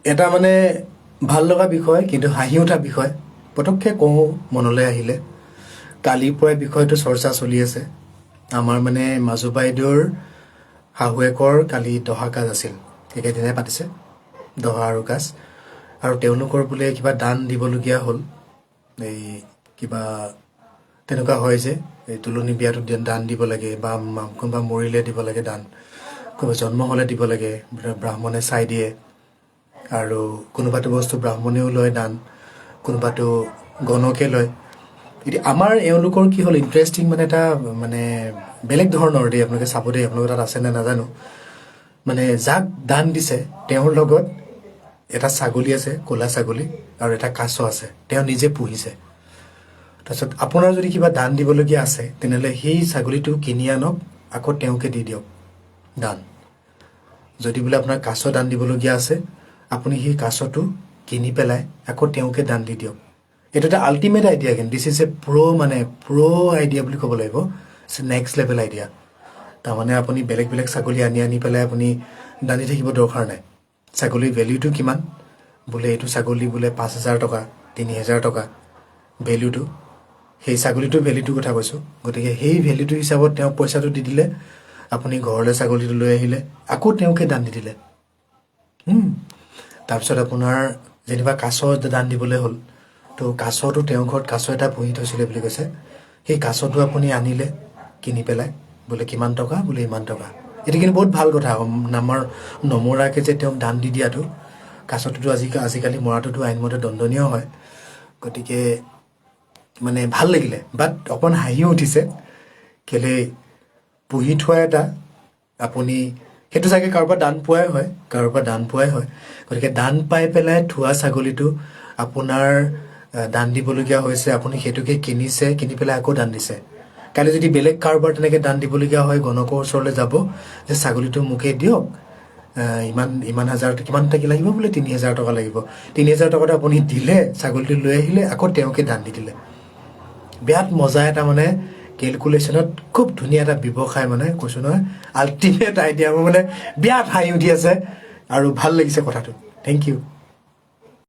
এটা মানে ভাল লগা বিষয় কিন্তু হাঁহি উঠা বিষয় পটককৈ কওঁ মনলৈ আহিলে কালিৰ পৰাই বিষয়টো চৰ্চা চলি আছে আমাৰ মানে মাজু বাইদেউৰ শাহুৱেকৰ কালি দহা কাজ আছিল একেদিনাই পাতিছে দহা আৰু কাজ আৰু তেওঁলোকৰ বোলে কিবা দান দিবলগীয়া হ'ল এই কিবা তেনেকুৱা হয় যে এই তুলনি বিয়াটো দান দিব লাগে বা কোনোবা মৰিলে দিব লাগে দান কোনোবা জন্ম হ'লে দিব লাগে ব্ৰাহ্মণে চাই দিয়ে আৰু কোনোবাটো বস্তু ব্ৰাহ্মণেও লয় দান কোনোবাটো গণকে লয় এতিয়া আমাৰ এওঁলোকৰ কি হ'ল ইণ্টাৰেষ্টিং মানে এটা মানে বেলেগ ধৰণৰ দেই আপোনালোকে চাব দেই আপোনালোকৰ তাত আছেনে নাজানো মানে যাক দান দিছে তেওঁৰ লগত এটা ছাগলী আছে ক'লা ছাগলী আৰু এটা কাছ আছে তেওঁ নিজে পুহিছে তাৰপিছত আপোনাৰ যদি কিবা দান দিবলগীয়া আছে তেনেহ'লে সেই ছাগলীটো কিনি আনক আকৌ তেওঁকে দি দিয়ক দান যদি বোলে আপোনাৰ কাছ দান দিবলগীয়া আছে আপুনি সেই কাছটো কিনি পেলাই আকৌ তেওঁকে দান দি দিয়ক এইটো এটা আল্টিমেট আইডিয়া কিন্তু this is a pro' idea বুলি ক'ব লাগিব নেক্সট লেভেল আইডিয়া তাৰমানে আপুনি বেলেগ বেলেগ ছাগলী আনি পেলাই আপুনি দান দি থাকিব দৰকাৰ নাই ছাগলীৰ ভেলিউটো কিমান বোলে এইটো ছাগলী বোলে 5,000 টকা 3,000 টকা ভেলিউটো সেই ছাগলীটোৰ ভেলিউটোৰ কথা কৈছোঁ গতিকে সেই ভেলিউটো হিচাপত তেওঁক পইচাটো দি দিলে আপুনি ঘৰলৈ ছাগলীটো লৈ আহিলে আকৌ তেওঁকে দান দি দিলে তাৰপিছত আপোনাৰ যেনিবা কাছ দান দিবলৈ হ'ল তো কাছটো তেওঁৰ ঘৰত কাছ এটা পুহি থৈছিলে বুলি কৈছে সেই কাছটো আপুনি আনিলে কিনি পেলাই বোলে কিমান টকা বোলে ইমান টকা এইটো কিন্তু বহুত ভাল কথা আমাৰ নমৰাকৈ যে তেওঁক দান দি দিয়াটো কাছটোতো আজিকালি মৰাটোতো আইনমতে দণ্ডনীয় হয় গতিকে মানে ভাল লাগিলে বাট অকণ হাঁহিও উঠিছে কেলে পুহি থোৱা এটা আপুনি সেইটো চাগে কাৰোবাৰ দান পোৱাই হয় গতিকে দান পাই পেলাই থোৱা ছাগলীটো আপোনাৰ দান দিবলগীয়া হৈছে আপুনি সেইটোকে কিনি পেলাই আকৌ দান দিছে কাইলৈ যদি বেলেগ কাৰোবাৰ তেনেকৈ দান দিবলগীয়া হয় গণকৰ ওচৰলৈ যাব যে ছাগলীটো মোকে দিয়ক ইমান হাজাৰ কিমান টকা লাগিব বোলে 3,000 টকা লাগিব 3,000 টকাটো আপুনি দিলে ছাগলীটো লৈ আহিলে আকৌ তেওঁকে দান দি দিলে বিৰাট মজা এটা মানে কেলকুলেশ্যনত খুব ধুনীয়া এটা ব্যৱসায় মানে কৈছোঁ নহয় আল্টিমেট আইডিয়া মোৰ মানে বিৰাট হাঁহি উঠি আছে আৰু ভাল লাগিছে কথাটো থেংক ইউ